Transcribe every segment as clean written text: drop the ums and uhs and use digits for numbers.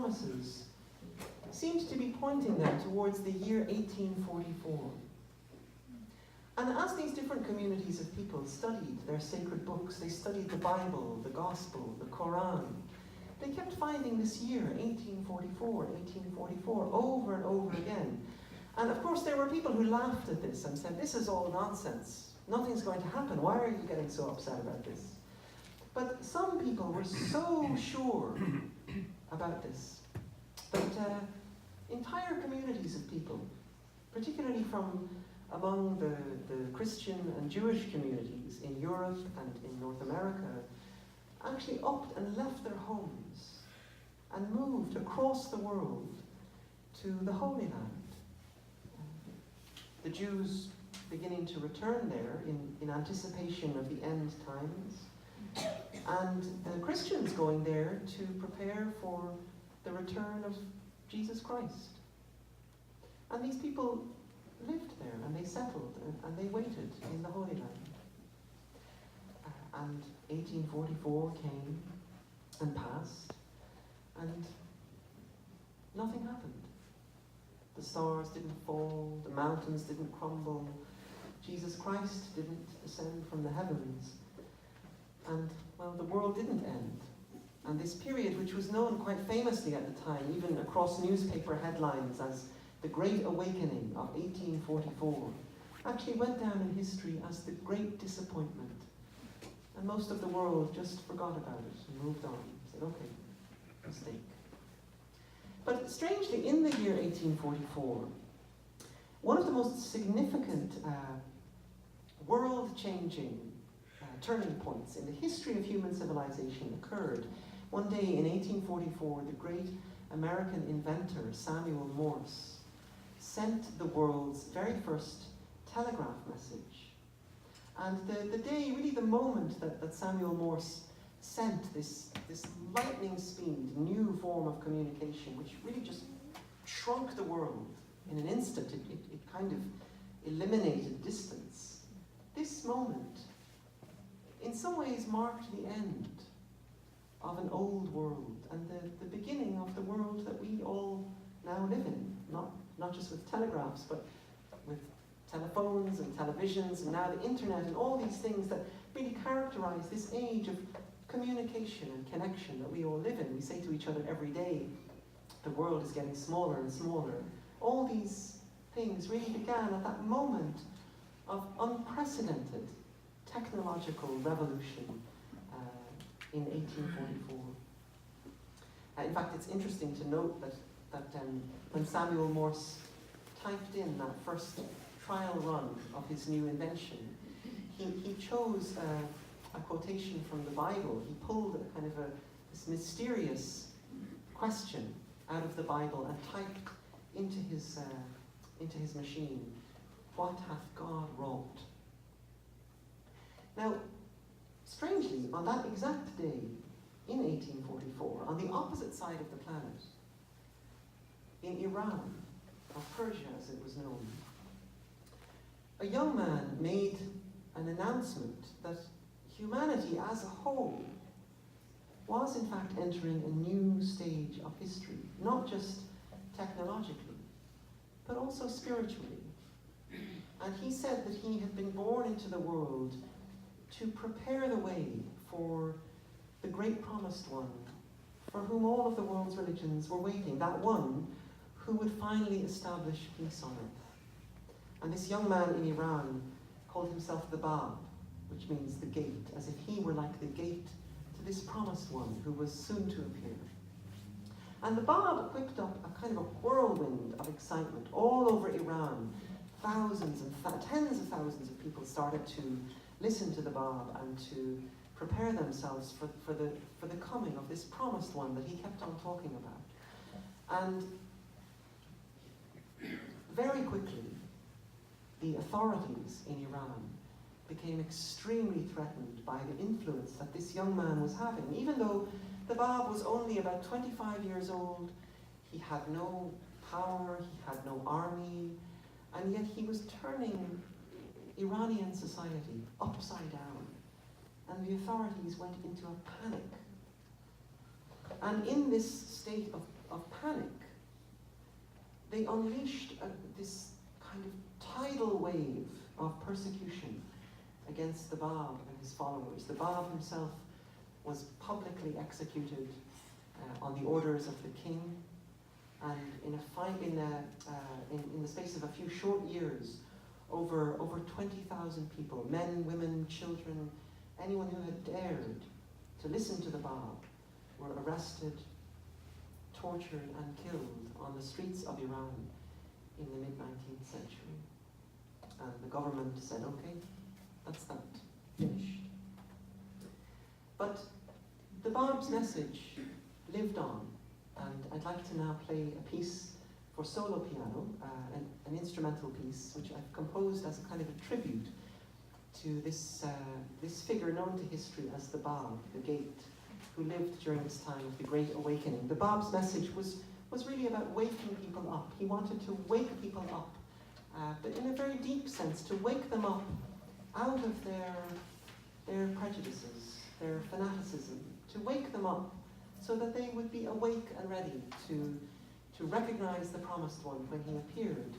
promises seemed to be pointing them towards the year 1844. And as these different communities of people studied their sacred books, they studied the Bible, the Gospel, the Quran, they kept finding this year, 1844, over and over again. And of course there were people who laughed at this and said, this is all nonsense. Nothing's going to happen. Why are you getting so upset about this? But some people were so sure about this that entire communities of people, particularly from among the Christian and Jewish communities in Europe and in North America, actually upped and left their homes and moved across the world to the Holy Land. The Jews beginning to return there in anticipation of the end times, and the Christians going there to prepare for the return of Jesus Christ. And these people lived there, and they settled, and they waited in the Holy Land. And 1844 came and passed, and nothing happened. The stars didn't fall, the mountains didn't crumble, Jesus Christ didn't descend from the heavens, and, well, the world didn't end. And this period, which was known quite famously at the time, even across newspaper headlines as the Great Awakening of 1844, actually went down in history as the Great Disappointment. And most of the world just forgot about it and moved on. Said, okay, mistake. But strangely, in the year 1844, one of the most significant world-changing turning points in the history of human civilization occurred. One day in 1844, the great American inventor Samuel Morse sent the world's very first telegraph message. And the day, really the moment that Samuel Morse sent this lightning speed, new form of communication, which really just shrunk the world in an instant. It kind of eliminated distance. This moment, in some ways, marked the end of an old world and the beginning of the world that we all now live in, not just with telegraphs, but with telephones and televisions and now the internet and all these things that really characterize this age of communication and connection that we all live in. We say to each other every day, the world is getting smaller and smaller. All these things really began at that moment of unprecedented technological revolution in 1844. In fact, it's interesting to note that when Samuel Morse typed in that first trial run of his new invention, he chose a quotation from the Bible. He pulled this mysterious question out of the Bible and typed into his machine, "What hath God wrought?" Now, strangely, on that exact day, in 1844, on the opposite side of the planet, in Iran, or Persia as it was known, a young man made an announcement that humanity as a whole was in fact entering a new stage of history, not just technologically, but also spiritually. And he said that he had been born into the world to prepare the way for the great promised one, for whom all of the world's religions were waiting, that one who would finally establish peace on earth. And this young man in Iran called himself the Bab, which means the gate, as if he were like the gate to this promised one who was soon to appear. And the Bab whipped up a kind of a whirlwind of excitement all over Iran. Thousands and tens of thousands of people started to listen to the Bab and to prepare themselves for the coming of this promised one that he kept on talking about. And very quickly, the authorities in Iran became extremely threatened by the influence that this young man was having. Even though the Bab was only about 25 years old, he had no power, he had no army, and yet he was turning Iranian society upside down. And the authorities went into a panic. And in this state of of panic, they unleashed this kind of tidal wave of persecution against the Bab and his followers. The Bab himself was publicly executed on the orders of the king, and in the space of a few short years, over 20,000 people, men, women, children, anyone who had dared to listen to the Bab, were arrested, tortured, and killed on the streets of Iran in the mid-19th century. And the government said, okay, that's that, finished. But the Bab's message lived on, and I'd like to now play a piece for solo piano, an instrumental piece, which I've composed as a kind of a tribute to this figure known to history as the Bab, the Gate, who lived during this time of the Great Awakening. The Bab's message was really about waking people up. He wanted to wake people up, but in a very deep sense, to wake them up out of their prejudices, their fanaticism, to wake them up so that they would be awake and ready to recognize the promised one when he appeared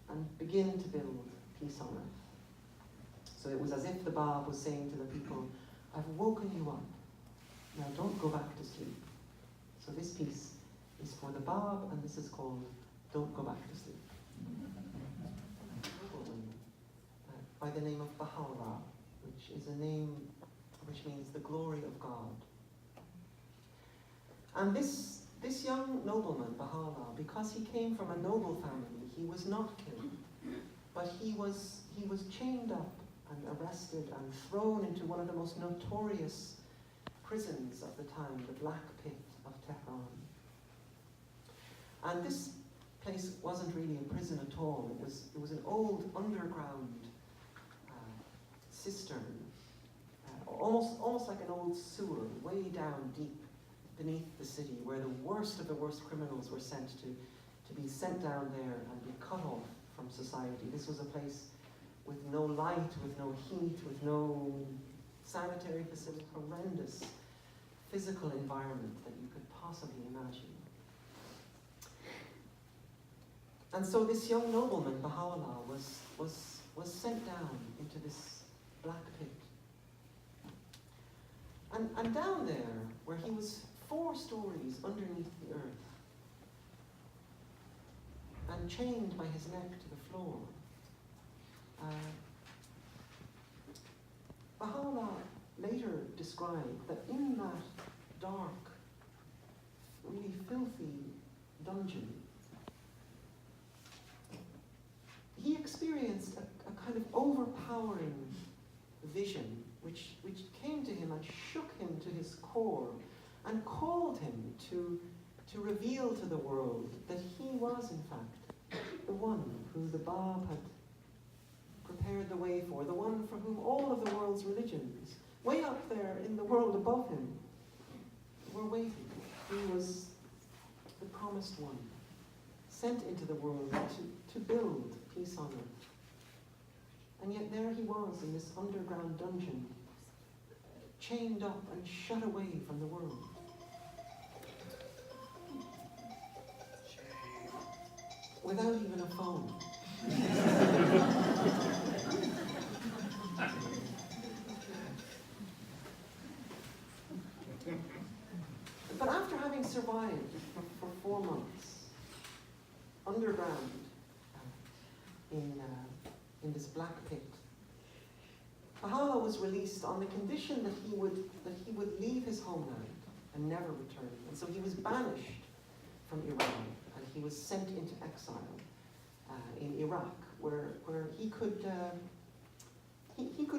and begin to build peace on earth. So it was as if the Bab was saying to the people, I've woken you up. Now don't go back to sleep. So this piece is for the Bab, and this is called Don't Go Back to Sleep. By the name of Baha'u'llah, which is a name which means the glory of God. And this young nobleman, Baha'u'llah, because he came from a noble family, he was not killed, but he was chained up and arrested and thrown into one of the most notorious prisons of the time, the Black Pit of Tehran. And this place wasn't really a prison at all. It was an old underground cistern, almost like an old sewer, way down deep beneath the city, where the worst of the worst criminals were sent to be sent down there and be cut off from society. This was a place with no light, with no heat, with no sanitary facility, horrendous physical environment that you could possibly imagine. And so this young nobleman, Baha'u'llah, was sent down into this black pit. And down there, where he was 4 stories underneath the earth, and chained by his neck to the floor, Baha'u'llah later described that in that dark, really filthy dungeon, he experienced a kind of overpowering vision which came to him and shook him to his core and called him to reveal to the world that he was, in fact, the one who the Bab had prepared the way for, the one for whom all of the world's religions, way up there in the world above him, were waiting. He was the promised one, sent into the world to build peace on earth. And yet there he was in this underground dungeon, chained up and shut away from the world. Without even a phone. But after having survived for 4 months underground in this black pit, Baha'u'llah was released on the condition that he would leave his homeland and never return. And so he was banished from Iran, and he was sent into exile in Iraq, where he could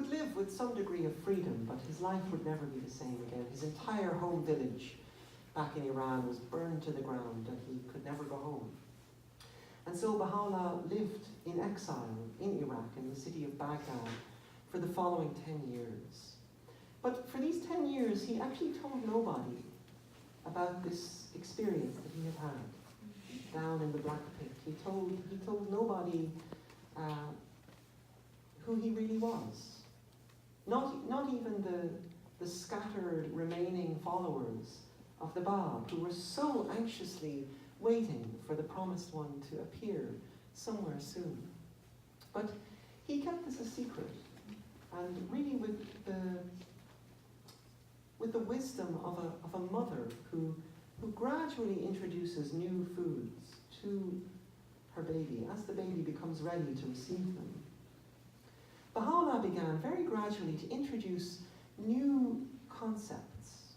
live with some degree of freedom, but his life would never be the same again. His entire home village back in Iran was burned to the ground, and he could never go home. And so Baha'u'llah lived in exile in Iraq, in the city of Baghdad, for the following 10 years. But for these 10 years, he actually told nobody about this experience that he had down in the black pit. He told nobody who he really was. Not even the scattered remaining followers of the Bab, who were so anxiously waiting for the promised one to appear somewhere soon. But he kept this a secret, and really with the wisdom of a mother who gradually introduces new foods to her baby as the baby becomes ready to receive them. Baha'u'llah began very gradually to introduce new concepts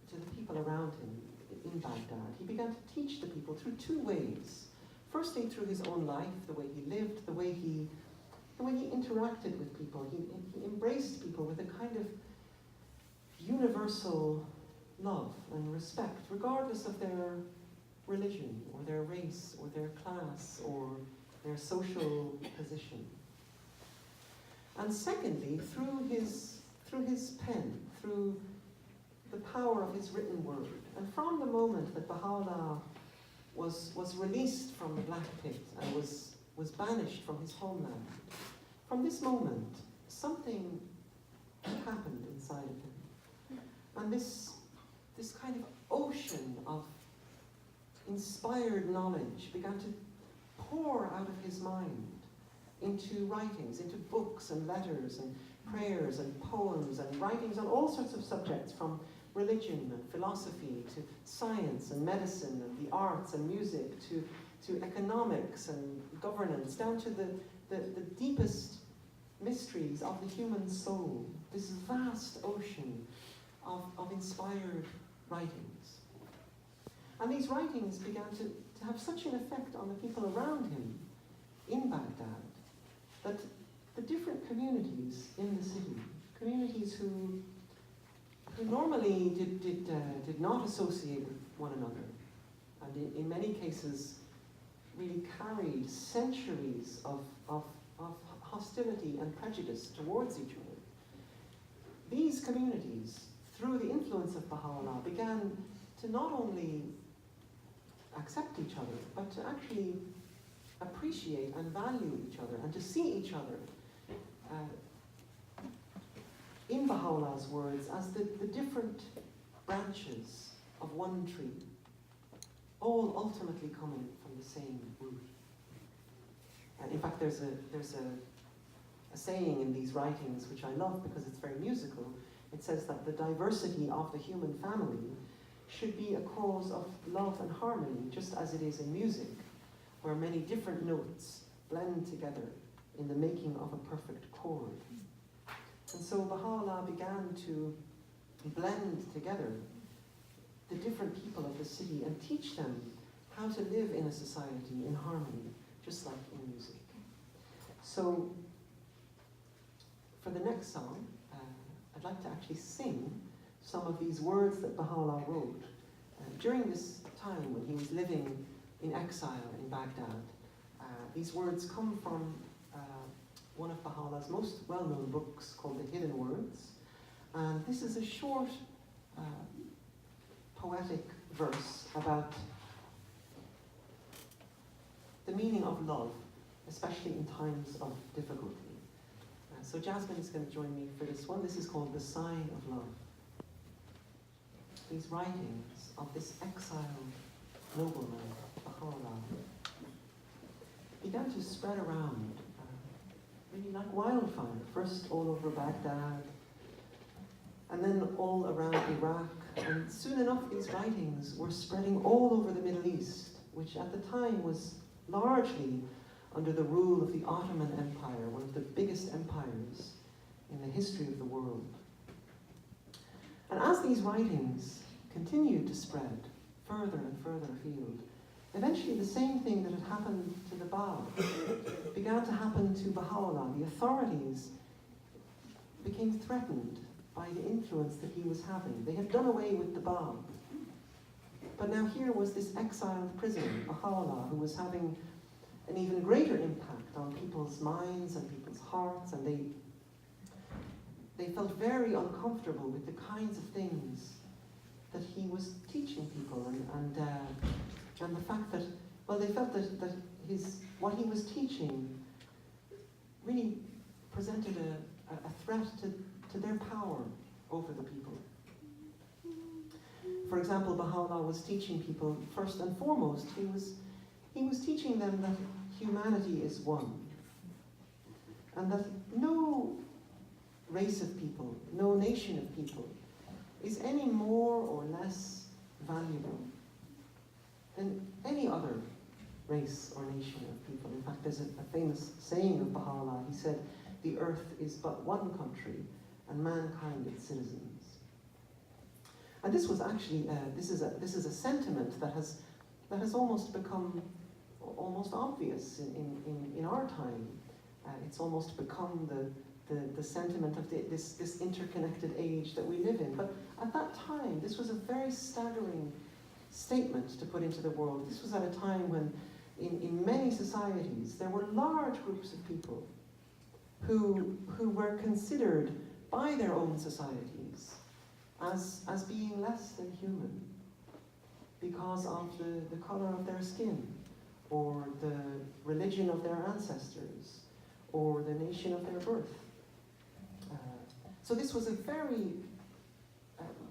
to the people around him in Baghdad. He began to teach the people through two ways. Firstly, through his own life, the way he lived, the way he interacted with people. He embraced people with a kind of universal love and respect, regardless of their religion, or their race, or their class, or their social position. And secondly, through his pen, through the power of his written word. And from the moment that Baha'u'llah was released from the Black Pit and was banished from his homeland, from this moment, something happened inside of him. And this kind of ocean of inspired knowledge began to pour out of his mind into writings, into books and letters and prayers and poems and writings on all sorts of subjects, from religion and philosophy to science and medicine and the arts and music to economics and governance, down to the deepest mysteries of the human soul, this vast ocean of inspired writings. And these writings began to have such an effect on the people around him in Baghdad that the different communities in the city, communities who normally did not associate with one another, and in many cases really carried centuries of hostility and prejudice towards each other. These communities, through the influence of Baha'u'llah, began to not only accept each other, but to actually appreciate and value each other, and to see each other in Baha'u'llah's words as the different branches of one tree, all ultimately coming from the same root. In fact, there's a saying in these writings which I love because it's very musical. It says that the diversity of the human family should be a cause of love and harmony, just as it is in music, where many different notes blend together in the making of a perfect chord. And so Baha'u'llah began to blend together the different people of the city and teach them how to live in a society in harmony, just like in music. So, for the next song, I'd like to actually sing some of these words that Baha'u'llah wrote during this time when he was living in exile in Baghdad. These words come from one of Baha'u'llah's most well-known books called The Hidden Words. And this is a short poetic verse about the meaning of love, especially in times of difficulty. So Jasmine is going to join me for this one. This is called The Sign of Love. These writings of this exiled nobleman, Baha'u'llah, began to spread around, really like wildfire, first all over Baghdad, and then all around Iraq. And soon enough, these writings were spreading all over the Middle East, which at the time was largely under the rule of the Ottoman Empire, one of the biggest empires in the history of the world. And as these writings continued to spread further and further afield, eventually the same thing that had happened to the Bab began to happen to Baha'u'llah. The authorities became threatened by the influence that he was having. They had done away with the Bab. But now here was this exiled prisoner, Baha'u'llah, who was having an even greater impact on people's minds and people's hearts, and they felt very uncomfortable with the kinds of things that he was teaching people, and the fact that, well, they felt that what he was teaching really presented a threat to their power over the people. for example, Baha'u'llah was teaching people, first and foremost, he was teaching them that humanity is one, and that no race of people, no nation of people, is any more or less valuable than any other race or nation of people. In fact, there's a famous saying of Baha'u'llah. He said, "The earth is but one country, and mankind its citizens." And this was actually this is a sentiment that has almost become almost obvious in our time. It's almost become the sentiment of this interconnected age that we live in. But at that time, this was a very staggering statement to put into the world. This was at a time when in many societies there were large groups of people who were considered by their own societies as being less than human because of the color of their skin, or the religion of their ancestors, or the nation of their birth. So this was a very,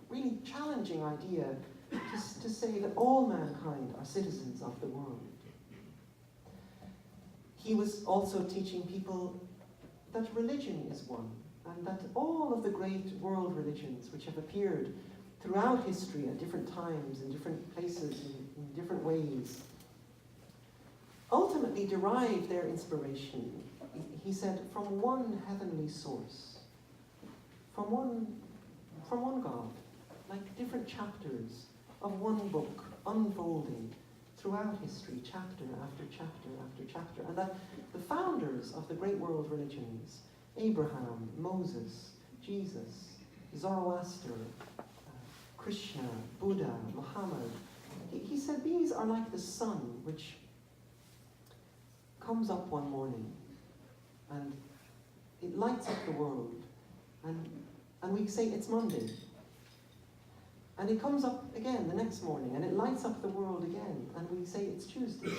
really challenging idea to say that all mankind are citizens of the world. He was also teaching people that religion is one, and that all of the great world religions which have appeared throughout history at different times, in different places, in different ways, ultimately derive their inspiration, he said, from one heavenly source, from one God, like different chapters of one book unfolding throughout history, chapter after chapter after chapter, and that the founders of the great world religions, Abraham, Moses, Jesus, Zoroaster, Krishna, Buddha, Muhammad, he said these are like the sun which comes up one morning and it lights up the world, and we say it's Monday. And it comes up again the next morning, and it lights up the world again, and we say it's Tuesday.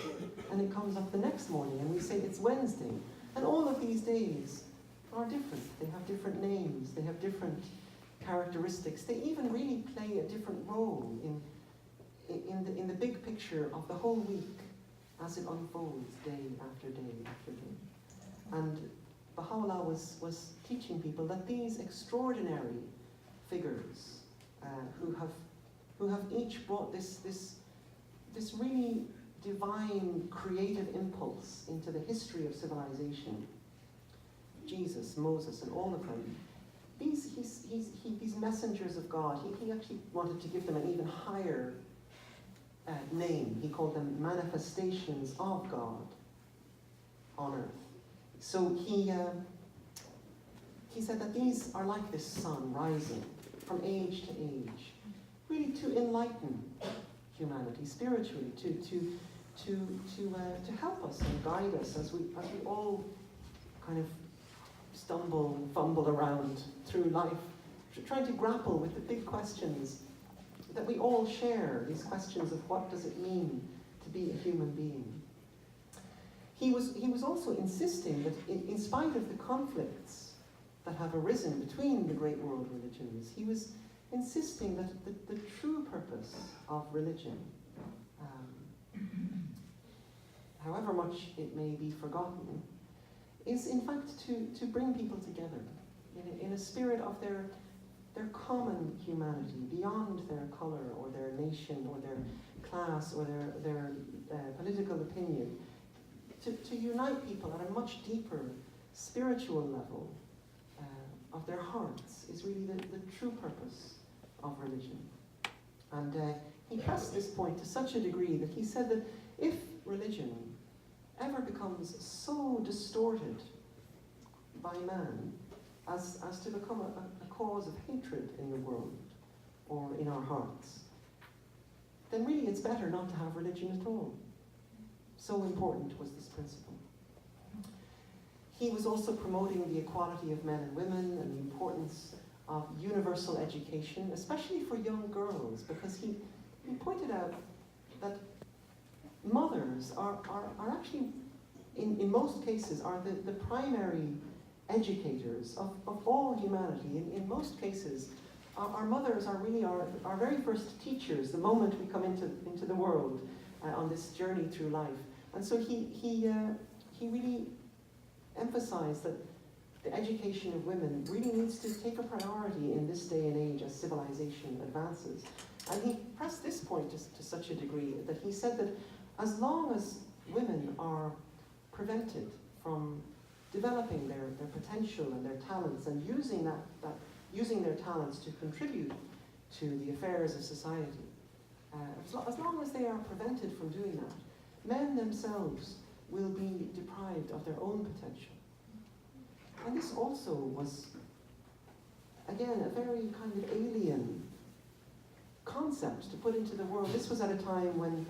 And it comes up the next morning, and we say it's Wednesday. And all of these days are different. They have different names, they have different characteristics. They even really play a different role in the big picture of the whole week as it unfolds day after day after day. And Baha'u'llah was teaching people that these extraordinary figures who have each brought this really divine creative impulse into the history of civilization, Jesus, Moses, and all of them, these messengers of God, he actually wanted to give them an even higher name. He called them manifestations of God on earth. So he said that these are like this sun rising from age to age, really to enlighten humanity spiritually, to help us and guide us as we all kind of stumble and fumble around through life, trying to grapple with the big questions that we all share, these questions of what does it mean to be a human being. He was also insisting that in spite of the conflicts that have arisen between the great world religions, he was insisting that the true purpose of religion, however much it may be forgotten, is in fact to bring people together in a spirit of their common humanity, beyond their color or their nation or their class or their political opinion, to unite people at a much deeper spiritual level of their hearts is really the true purpose of religion. And he pressed this point to such a degree that he said that if religion ever becomes so distorted by man as to become a cause of hatred in the world or in our hearts, then really it's better not to have religion at all. So important was this principle. He was also promoting the equality of men and women and the importance of universal education, especially for young girls, because he pointed out that mothers are actually, in most cases, are the primary educators of all humanity. In most cases, our mothers are really our very first teachers the moment we come into the world on this journey through life. And so he really emphasized that the education of women really needs to take a priority in this day and age as civilization advances. And he pressed this point to such a degree that he said that as long as women are prevented from developing their potential and their talents and using using their talents to contribute to the affairs of society, as long as they are prevented from doing that, men themselves will be deprived of their own potential. And this also was, again, a very kind of alien concept to put into the world. This was at a time when,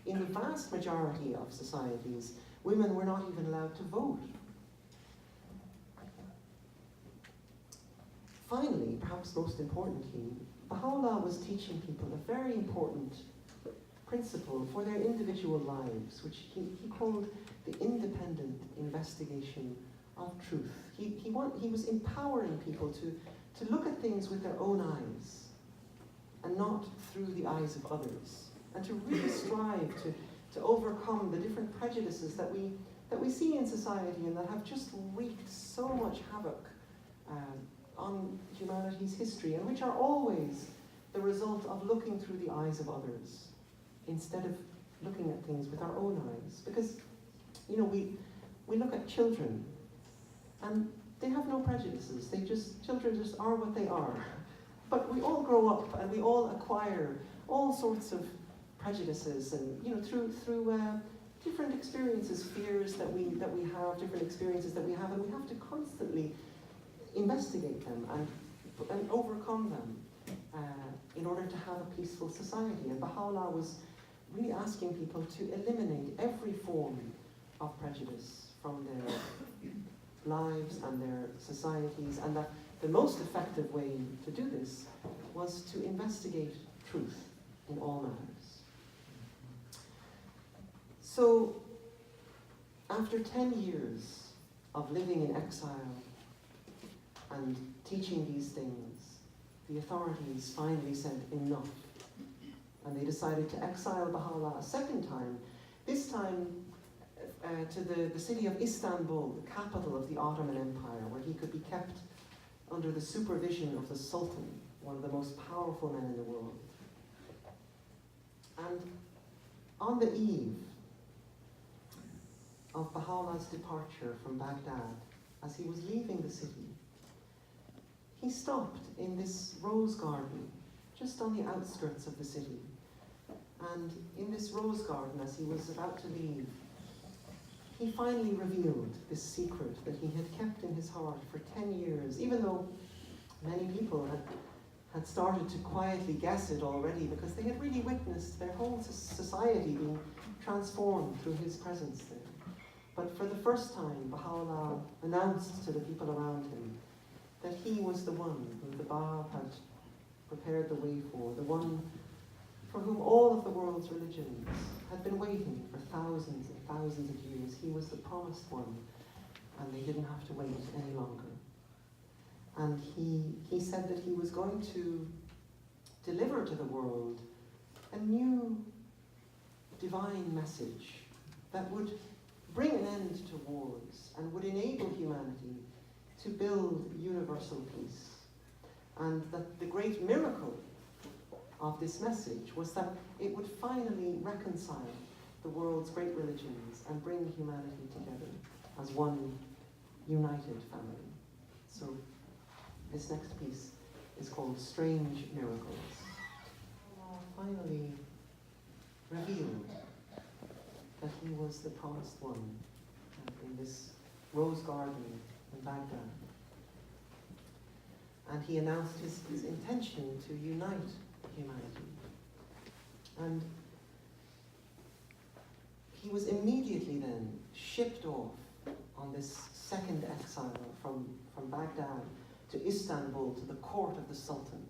in the vast majority of societies, women were not even allowed to vote. Finally, perhaps most importantly, Baha'u'llah was teaching people a very important principle for their individual lives, which he called the independent investigation of truth. He was empowering people to look at things with their own eyes and not through the eyes of others, and to really strive to overcome the different prejudices that we see in society and that have just wreaked so much havoc on humanity's history, and which are always the result of looking through the eyes of others instead of looking at things with our own eyes. Because, we look at children and they have no prejudices. Children just are what they are. But we all grow up and we all acquire all sorts of prejudices, and through different experiences, fears that we have, different experiences that we have, and we have to constantly investigate them and overcome them in order to have a peaceful society. And Baha'u'llah was really asking people to eliminate every form of prejudice from their lives and their societies, and that the most effective way to do this was to investigate truth in all matters. So, after 10 years of living in exile and teaching these things, the authorities finally said enough, and they decided to exile Baha'u'llah a second time, this time to the city of Istanbul, the capital of the Ottoman Empire, where he could be kept under the supervision of the Sultan, one of the most powerful men in the world. And on the eve of Baha'u'llah's departure from Baghdad, as he was leaving the city, he stopped in this rose garden, just on the outskirts of the city. And in this rose garden, as he was about to leave, he finally revealed this secret that he had kept in his heart for 10 years, even though many people had started to quietly guess it already, because they had really witnessed their whole society being transformed through his presence there. But for the first time, Baha'u'llah announced to the people around him that he was the one whom the Bab had prepared the way for, the one for whom all of the world's religions had been waiting for thousands and thousands of years. He was the promised one, and they didn't have to wait any longer. And he said that he was going to deliver to the world a new divine message that would bring an end to wars and would enable humanity to build universal peace. And that the great miracle of this message was that it would finally reconcile the world's great religions and bring humanity together as one united family. So this next piece is called Strange Miracles. Allah finally revealed that he was the promised one in this rose garden in Baghdad. And he announced his intention to unite humanity. And he was immediately then shipped off on this second exile from Baghdad to Istanbul, to the court of the Sultan.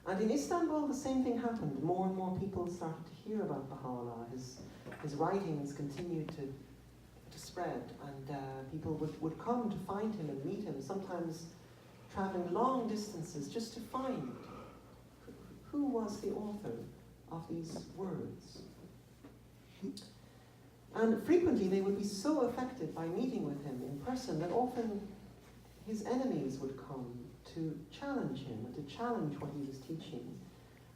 And in Istanbul, the same thing happened. More and more people started to hear about Baha'u'llah. His writings continued to spread, and people would come to find him and meet him, sometimes traveling long distances just to find who was the author of these words. And frequently they would be so affected by meeting with him in person that often his enemies would come to challenge him and to challenge what he was teaching.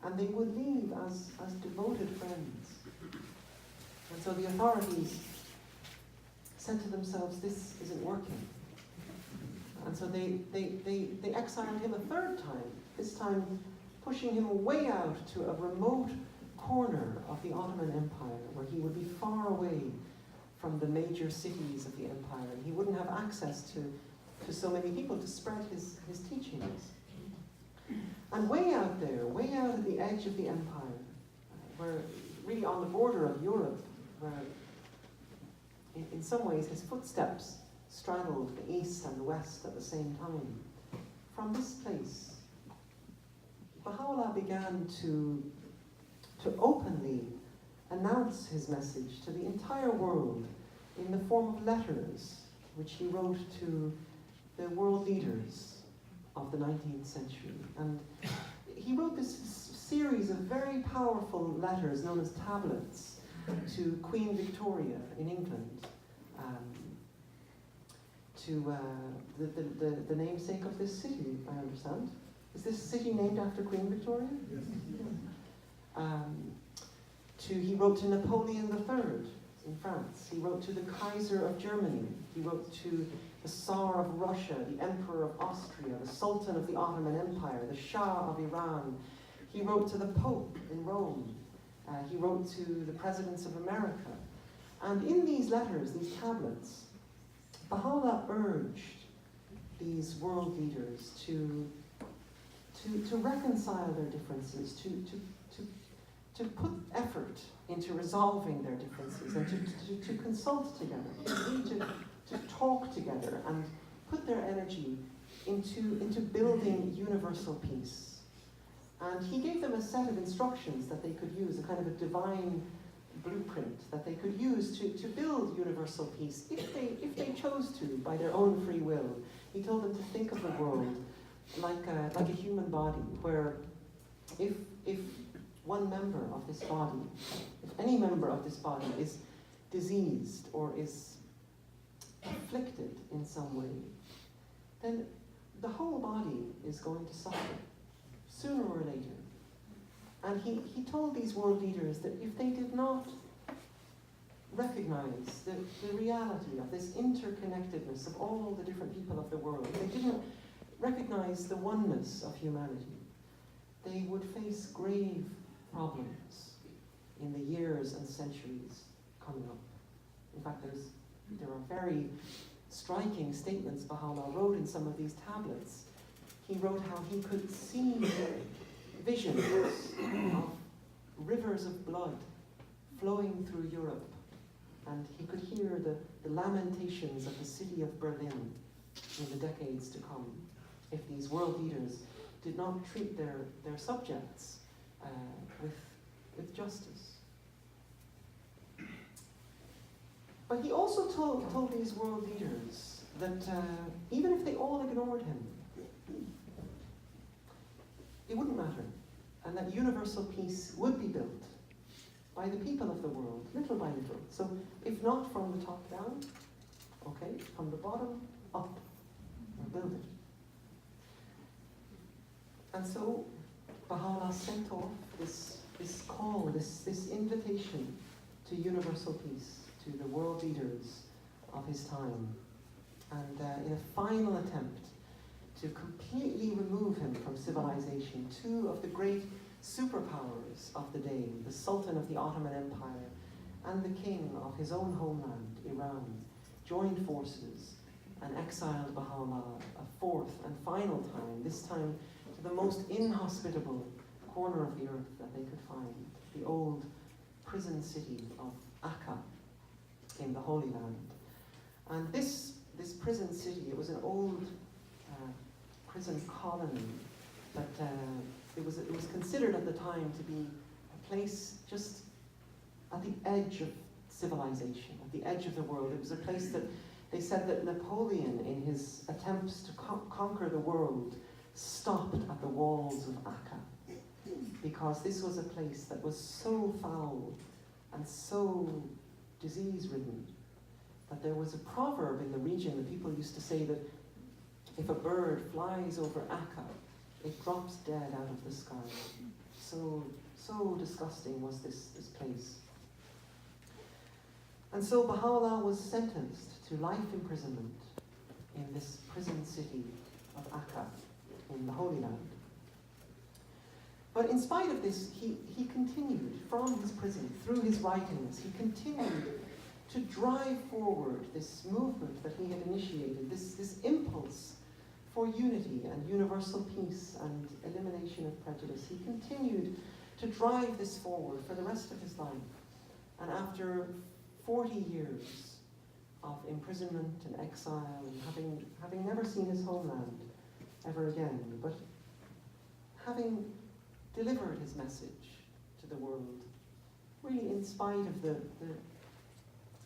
And they would leave as devoted friends. And so the authorities said to themselves, this isn't working. And so they exiled him a third time, this time pushing him way out to a remote corner of the Ottoman Empire, where he would be far away from the major cities of the empire, and he wouldn't have access to so many people to spread his teachings. And way out there, way out at the edge of the empire, where really on the border of Europe, where in some ways his footsteps straddled the east and the west at the same time, from this place, Baha'u'llah began to openly announce his message to the entire world in the form of letters, which he wrote to the world leaders of the 19th century. And he wrote this series of very powerful letters known as tablets to Queen Victoria in England, to the namesake of this city, I understand. Is this city named after Queen Victoria? Yes. He wrote to Napoleon III in France. He wrote to the Kaiser of Germany. He wrote to the Tsar of Russia, the Emperor of Austria, the Sultan of the Ottoman Empire, the Shah of Iran. He wrote to the Pope in Rome. He wrote to the presidents of America. And in these letters, these tablets, Baha'u'llah urged these world leaders to reconcile their differences, to put effort into resolving their differences, and to consult together, to talk together, and put their energy into building universal peace. And he gave them a set of instructions that they could use, a kind of a divine blueprint that they could use to build universal peace if they chose to by their own free will. He told them to think of the world like a human body, where if one member of this body, if any member of this body is diseased or is afflicted in some way, then the whole body is going to suffer sooner or later. And he told these world leaders that if they did not recognize the reality of this interconnectedness of all the different people of the world, they didn't recognize the oneness of humanity, they would face grave problems in the years and centuries coming up. In fact, there are very striking statements Baha'u'llah wrote in some of these tablets. He wrote how he could see visions of rivers of blood flowing through Europe, and he could hear the lamentations of the city of Berlin in the decades to come if these world leaders did not treat their subjects with justice. But he also told these world leaders that even if they all ignored him, it wouldn't matter, and that universal peace would be built by the people of the world, little by little. So if not from the top down, okay, from the bottom up, we'll build it. And so Baha'u'llah sent off this call, this invitation to universal peace to the world leaders of his time. And in a final attempt to completely remove him from civilization, two of the great superpowers of the day, the Sultan of the Ottoman Empire and the king of his own homeland, Iran, joined forces and exiled Baha'u'llah a fourth and final time, this time to the most inhospitable corner of the earth that they could find, the old prison city of Akka in the Holy Land. And this prison city, it was an old prison colony, but it was considered at the time to be a place just at the edge of civilization, at the edge of the world. It was a place that They said that Napoleon, in his attempts to conquer the world, stopped at the walls of Acca, because this was a place that was so foul and so disease-ridden that there was a proverb in the region that people used to say that if a bird flies over Acca, it drops dead out of the sky. So disgusting was this place. And so Baha'u'llah was sentenced to life imprisonment in this prison city of Acca in the Holy Land. But in spite of this, he continued from his prison, through his writings, he continued to drive forward this movement that he had initiated, this impulse for unity and universal peace and elimination of prejudice. He continued to drive this forward for the rest of his life. And after 40 years of imprisonment and exile, and having never seen his homeland ever again, but having delivered his message to the world, really in spite of the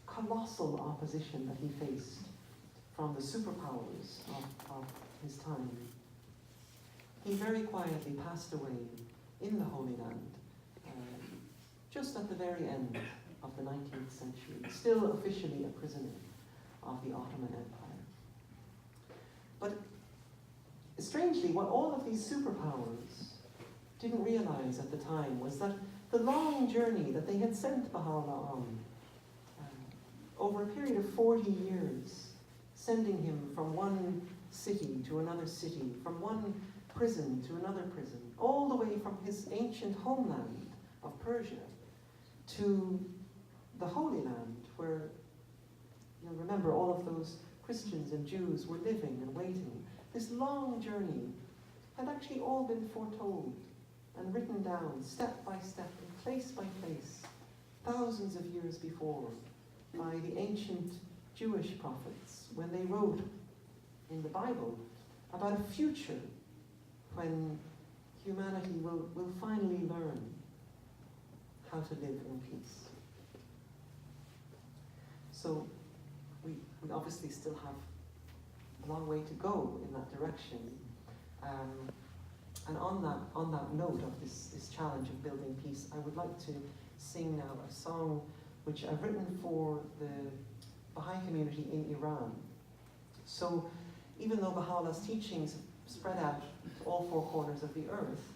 colossal opposition that he faced from the superpowers of his time, he very quietly passed away in the Holy Land, just at the very end of the 19th century, still officially a prisoner of the Ottoman Empire. But strangely, what all of these superpowers didn't realize at the time was that the long journey that they had sent Baha'u'llah on, over a period of 40 years, sending him from one city to another city, from one prison to another prison, all the way from his ancient homeland of Persia to the Holy Land, where, you'll remember, all of those Christians and Jews were living and waiting. This long journey had actually all been foretold and written down step by step and place by place, thousands of years before, by the ancient Jewish prophets when they wrote in the Bible about a future when humanity will finally learn how to live in peace. So we obviously still have a long way to go in that direction. And on that note of this challenge of building peace, I would like to sing now a song which I've written for the Baha'i community in Iran. So even though Baha'u'llah's teachings spread out to all four corners of the earth,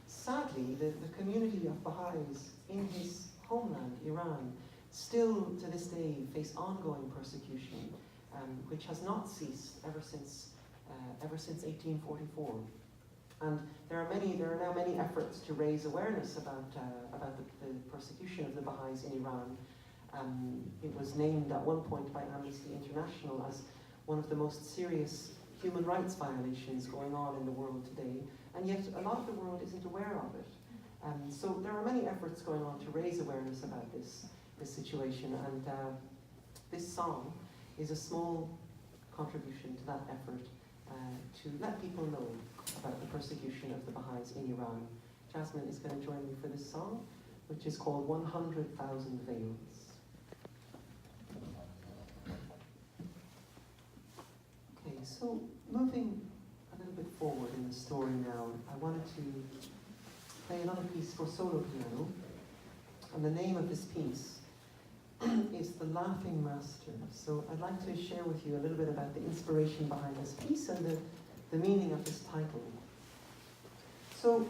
sadly the community of Baha'is in his homeland, Iran, still to this day face ongoing persecution, which has not ceased ever since 1844. And there are now many efforts to raise awareness about the persecution of the Baha'is in Iran. It was named at one point by Amnesty International as one of the most serious human rights violations going on in the world today, and yet a lot of the world isn't aware of it. So there are many efforts going on to raise awareness about this situation, and this song is a small contribution to that effort to let people know about the persecution of the Baha'is in Iran. Jasmine is going to join me for this song, which is called 100,000 Veils. Okay, so moving a little bit forward in the story now, I wanted to play another piece for solo piano, and the name of this piece is The Laughing Master. So I'd like to share with you a little bit about the inspiration behind this piece and the meaning of this title. So,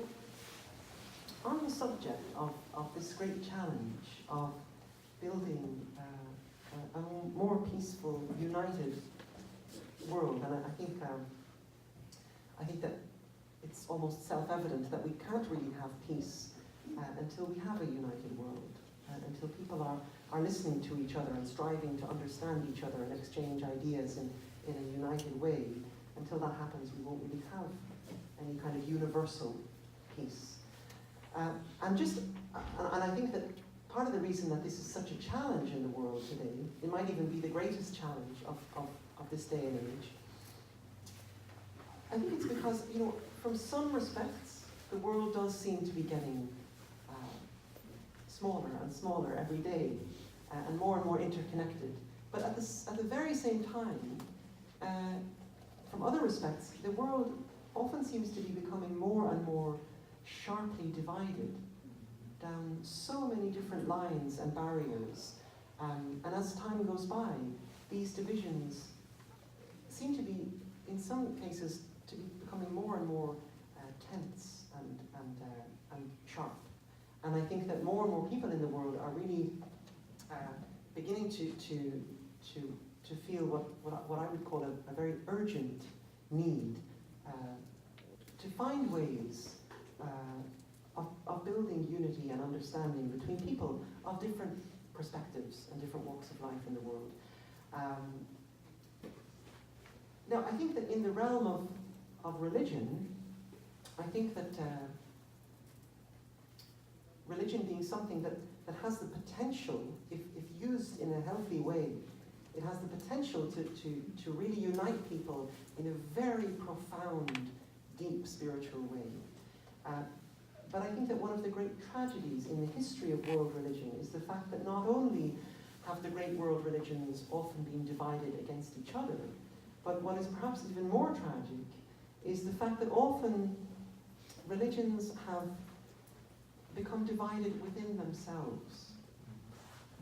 on the subject of this great challenge of building a more peaceful, united world, and I think that it's almost self-evident that we can't really have peace until we have a united world, until people are listening to each other and striving to understand each other and exchange ideas in a united way. Until that happens, we won't really have any kind of universal peace. And I think that part of the reason that this is such a challenge in the world today, it might even be the greatest challenge of this day and age, I think it's because, from some respects, the world does seem to be getting smaller and smaller every day, and more interconnected But at the very same time, from other respects, the world often seems to be becoming more and more sharply divided down so many different lines and barriers. And as time goes by, these divisions seem to be, in some cases, to be becoming more and more tense and sharp. And I think that more and more people in the world are really beginning to feel what I would call a very urgent need to find ways of building unity and understanding between people of different perspectives and different walks of life in the world. Now, I think that in the realm of religion, I think that religion being something that has the potential, if used in a healthy way, it has the potential to really unite people in a very profound, deep spiritual way. But I think that one of the great tragedies in the history of world religion is the fact that not only have the great world religions often been divided against each other, but what is perhaps even more tragic is the fact that often religions have become divided within themselves,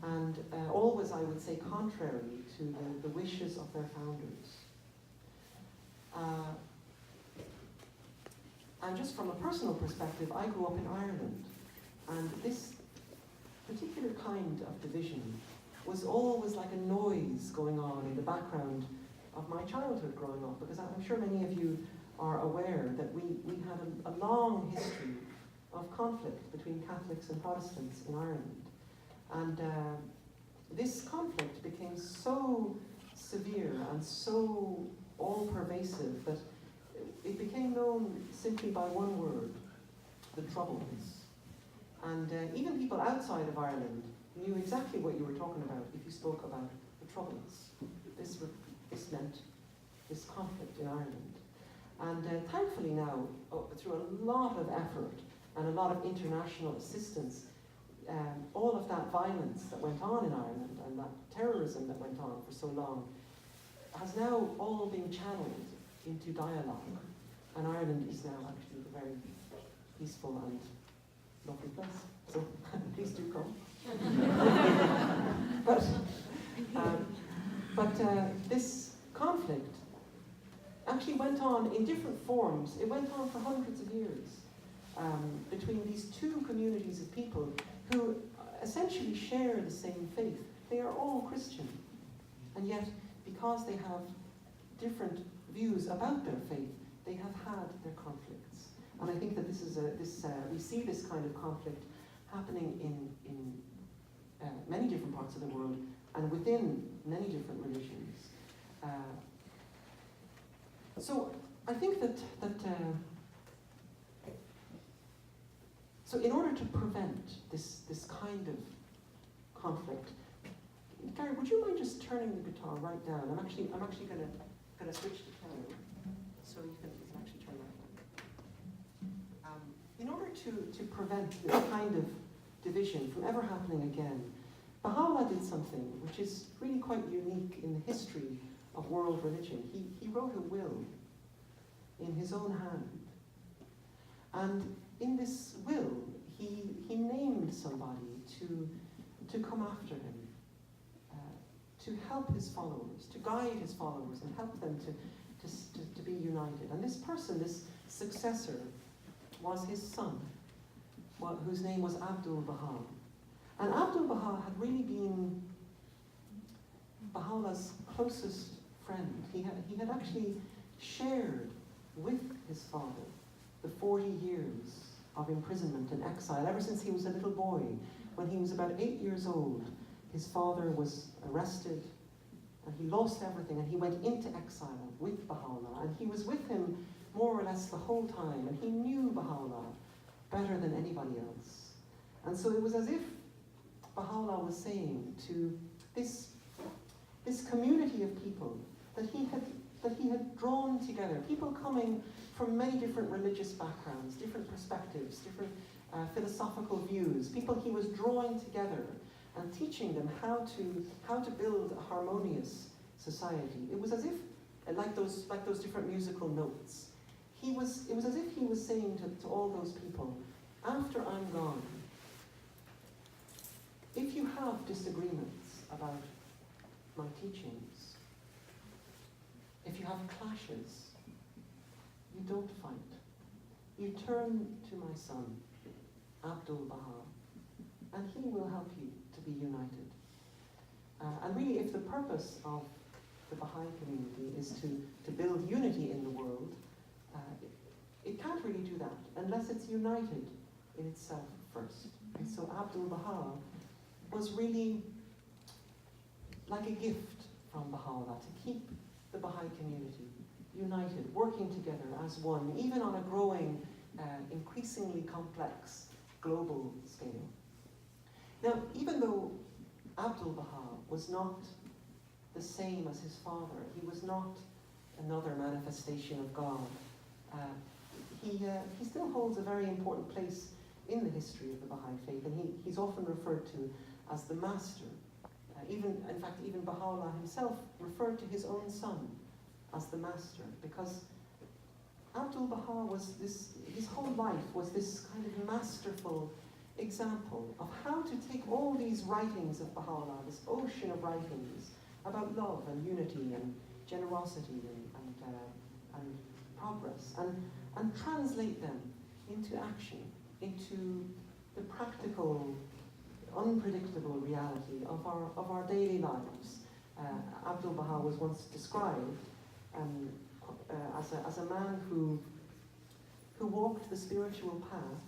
and always, I would say, contrary to the wishes of their founders. And just from a personal perspective, I grew up in Ireland, and this particular kind of division was always like a noise going on in the background of my childhood growing up, because I'm sure many of you are aware that we had a long history of conflict between Catholics and Protestants in Ireland. And this conflict became so severe and so all-pervasive that it became known simply by one word: the Troubles. And even people outside of Ireland knew exactly what you were talking about if you spoke about the Troubles. This meant this conflict in Ireland. And thankfully now, through a lot of effort and a lot of international assistance, all of that violence that went on in Ireland and that terrorism that went on for so long has now all been channeled into dialogue. And Ireland is now actually a very peaceful and lovely place. So please do come. But this conflict actually went on in different forms. It went on for hundreds of years between these two communities of people who essentially share the same faith. They are all Christian, and yet because they have different views about their faith, they have had their conflicts. And I think that this is we see this kind of conflict happening in many different parts of the world and within many different religions. So I think that so in order to prevent this kind of conflict, Gary, would you mind just turning the guitar right down? I'm actually gonna switch the piano so you can actually turn that down. In order to prevent this kind of division from ever happening again, Baha'u'llah did something which is really quite unique in the history of world religion. He wrote a will in his own hand. And in this will, he named somebody to come after him, to help his followers, to guide his followers and help them to be united. And this person, this successor, was his son, whose name was Abdul-Baha. And Abdul-Baha had really been Baha'u'llah's closest friend. He had actually shared with his father the 40 years of imprisonment and exile, ever since he was a little boy. When he was about 8 years old, his father was arrested, and he lost everything, and he went into exile with Baha'u'llah, and he was with him more or less the whole time, and he knew Baha'u'llah better than anybody else. And so it was as if Baha'u'llah was saying to this community of people that he had drawn together, people coming from many different religious backgrounds, different perspectives, different philosophical views, people he was drawing together and teaching them how to build a harmonious society. It was as if, like those different musical notes, it was as if he was saying to all those people, after I'm gone, if you have disagreements about my teachings, if you have clashes, you don't fight. You turn to my son, Abdu'l-Baha, and he will help you to be united. And really, if the purpose of the Baha'i community is to build unity in the world, it can't really do that unless it's united in itself first. And so Abdu'l-Baha was really like a gift from Baha'u'llah to keep the Baha'i community united, working together as one, even on a growing, increasingly complex global scale. Now, even though Abdu'l-Baha was not the same as his father, he was not another manifestation of God, he still holds a very important place in the history of the Baha'i faith, and he's often referred to as the master. In fact, even Baha'u'llah himself referred to his own son as the master, because Abdu'l-Baha was his whole life was this kind of masterful example of how to take all these writings of Baha'u'llah, this ocean of writings about love and unity and generosity and progress, and translate them into action, into the practical, unpredictable reality of our daily lives. Abdu'l-Baha was once described as a man who walked the spiritual path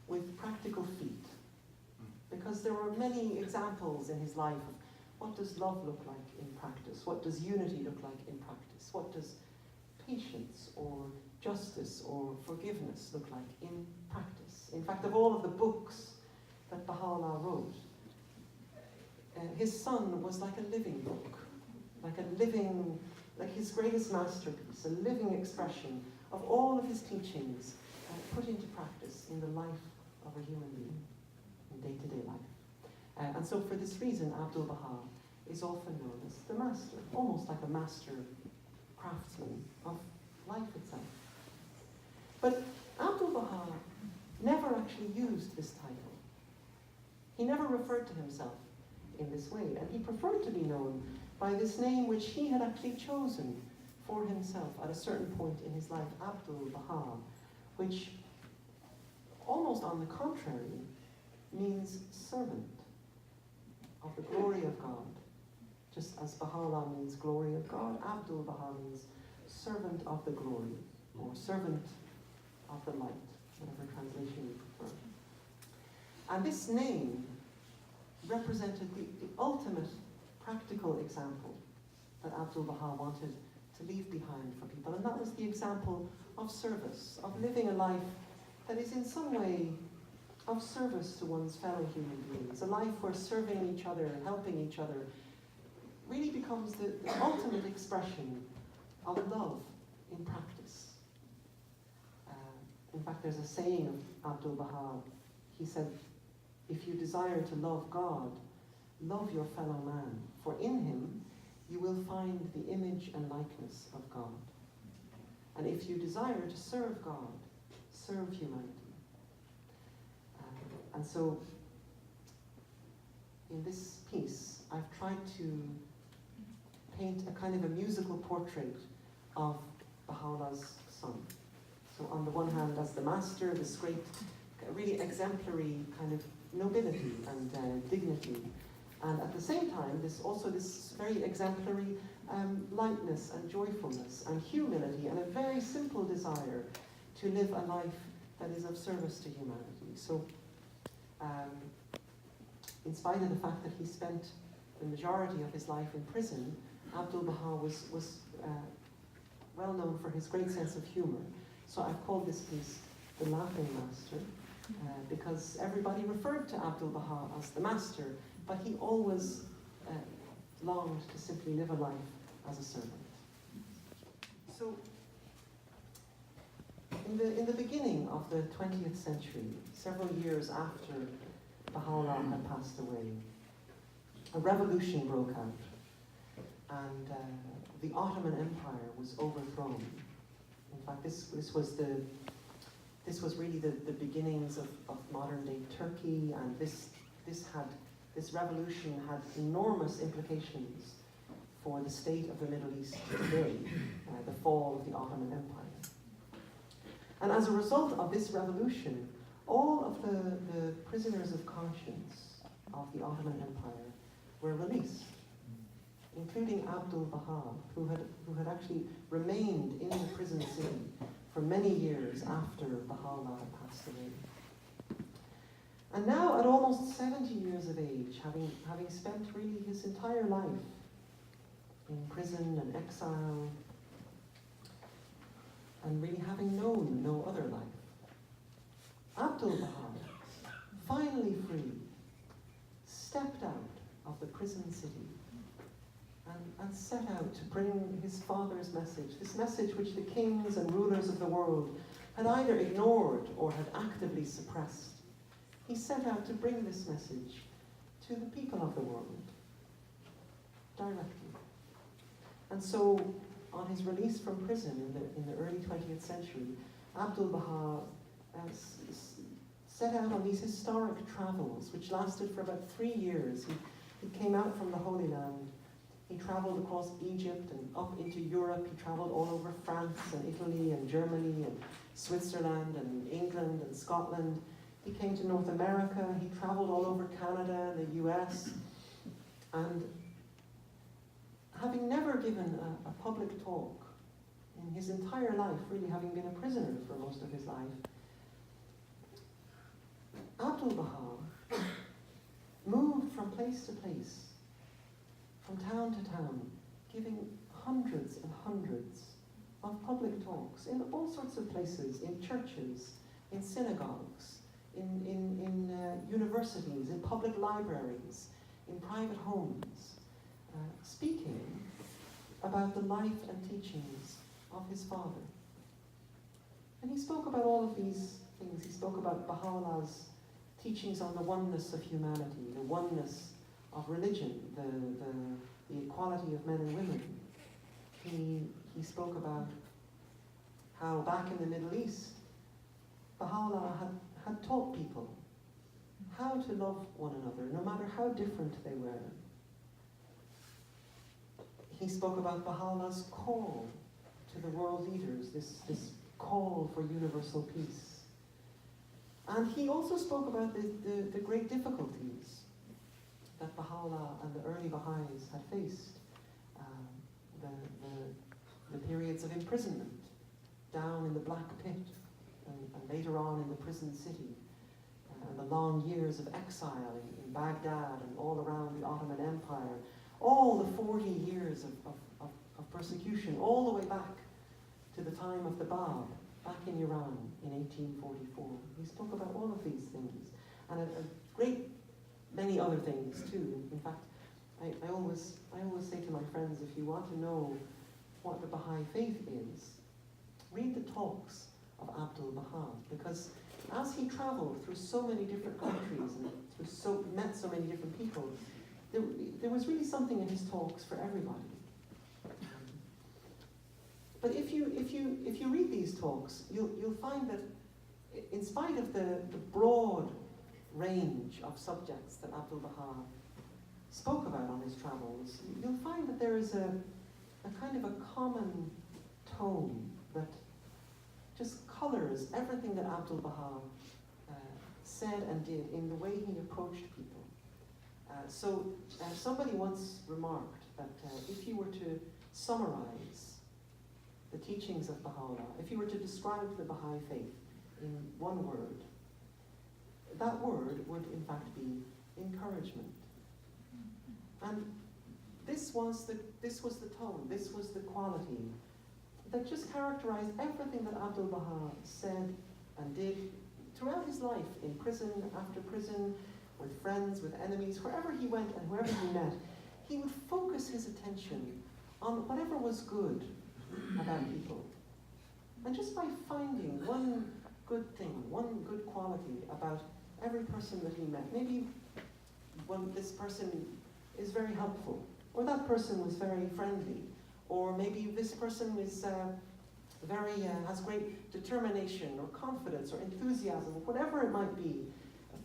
with practical feet, because there were many examples in his life of what does love look like in practice, what does unity look like in practice, what does patience or justice or forgiveness look like in practice. In fact, of all of the books that Baha'u'llah wrote, his son was like a living book, like his greatest masterpiece, a living expression of all of his teachings put into practice in the life of a human being, in day-to-day life. And so for this reason, Abdu'l-Baha is often known as the master, almost like a master craftsman of life itself. But Abdu'l-Baha never actually used this title. He never referred to himself in this way, and he preferred to be known by this name which he had actually chosen for himself at a certain point in his life, Abdu'l-Baha, which, almost on the contrary, means servant of the glory of God. Just as Baha'u'llah means glory of God, Abdu'l-Baha means servant of the glory, or servant of the light, whatever translation you prefer. And this name represented the ultimate practical example that Abdu'l-Baha wanted to leave behind for people, and that was the example of service, of living a life that is in some way of service to one's fellow human beings, a life where serving each other and helping each other really becomes the ultimate expression of love in practice. In fact, there's a saying of Abdu'l-Baha. He said, if you desire to love God, love your fellow man, for in him you will find the image and likeness of God. And if you desire to serve God, serve humanity. And so, in this piece, I've tried to paint a kind of a musical portrait of Baha'u'llah's son. So on the one hand, as the master, this great, really exemplary kind of nobility and dignity. And at the same time, this very exemplary lightness and joyfulness and humility and a very simple desire to live a life that is of service to humanity. So, in spite of the fact that he spent the majority of his life in prison, Abdu'l-Baha was well known for his great sense of humor. So I've called this piece The Laughing Master, because everybody referred to Abdu'l-Baha as the master, but he always longed to simply live a life as a servant. So, in the beginning of the 20th century, several years after Baha'u'llah had passed away, a revolution broke out, and the Ottoman Empire was overthrown. In fact, this was really the beginnings of modern-day Turkey, and this revolution had enormous implications for the state of the Middle East today, the fall of the Ottoman Empire. And as a result of this revolution, all of the prisoners of conscience of the Ottoman Empire were released, including Abdul-Baha, who had actually remained in the prison city for many years after Baha'u'llah had passed away. And now, at almost 70 years of age, having spent really his entire life in prison and exile, and really having known no other life, Abdul-Baha, finally free, stepped out of the prison city and set out to bring his father's message, this message which the kings and rulers of the world had either ignored or had actively suppressed. He set out to bring this message to the people of the world directly. And so, on his release from prison in the early 20th century, Abdul-Baha set out on these historic travels, which lasted for about 3 years. He came out from the Holy Land. He traveled across Egypt and up into Europe. He traveled all over France and Italy and Germany and Switzerland and England and Scotland. He came to North America. He traveled all over Canada and the US. And having never given a public talk in his entire life, really having been a prisoner for most of his life, Abdul-Baha moved from place to place, from town to town, giving hundreds and hundreds of public talks in all sorts of places, in churches, in synagogues, in universities, in public libraries, in private homes, speaking about the life and teachings of his father. And he spoke about all of these things. He spoke about Baha'u'llah's teachings on the oneness of humanity, the oneness of religion, the equality of men and women. He spoke about how back in the Middle East, Baha'u'llah had taught people how to love one another, no matter how different they were. He spoke about Baha'u'llah's call to the world leaders, this call for universal peace. And he also spoke about the great difficulties that Baha'u'llah and the early Baha'is had faced. The periods of imprisonment down in the Black Pit and later on in the prison city, and the long years of exile in Baghdad and all around the Ottoman Empire, all the 40 years of persecution, all the way back to the time of the Bab, back in Iran in 1844. He spoke about all of these things, and a great many other things too. In fact, I always say to my friends, if you want to know what the Baha'i faith is, read the talks of Abdul-Baha, because as he traveled through so many different countries and met so many different people, there was really something in his talks for everybody. But if you read these talks, you'll find that in spite of the broad range of subjects that Abdul-Baha spoke about on his travels, you'll find that there is a kind of a common tone that just colors everything that Abdul-Baha said and did in the way he approached people. Somebody once remarked that if you were to summarize the teachings of Baha'u'llah, if you were to describe the Baha'i faith in one word, that word would in fact be encouragement. And this was the tone, this was the quality that just characterized everything that Abdul-Baha said and did throughout his life, in prison, after prison, with friends, with enemies, wherever he went and wherever he met. He would focus his attention on whatever was good about people. And just by finding one good thing, one good quality about every person that he met, maybe when this person is very helpful, or that person was very friendly, or maybe this person is has great determination or confidence or enthusiasm, whatever it might be,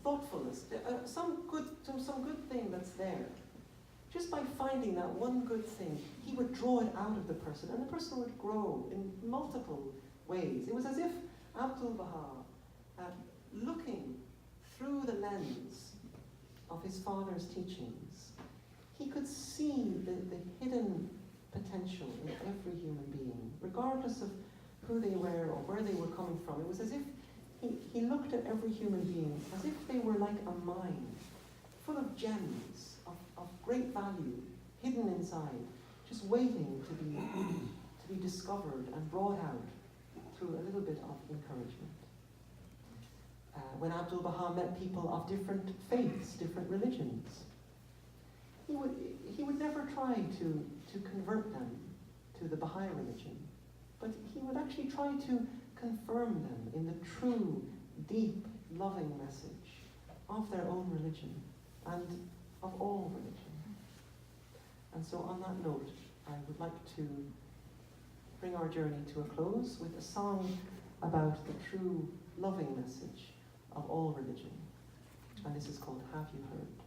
thoughtfulness, some good thing that's there. Just by finding that one good thing, he would draw it out of the person, and the person would grow in multiple ways. It was as if Abdu'l-Baha, looking through the lens of his father's teachings, he could see the hidden potential in every human being, regardless of who they were or where they were coming from. It was as if he looked at every human being as if they were like a mine, full of gems of great value, hidden inside, just waiting to be discovered and brought out through a little bit of encouragement. When Abdu'l-Baha met people of different faiths, different religions, he would never try to convert them to the Baha'i religion, but he would actually try to confirm them in the true, deep, loving message of their own religion and of all religion. And so on that note, I would like to bring our journey to a close with a song about the true, loving message of all religion. And this is called Have You Heard?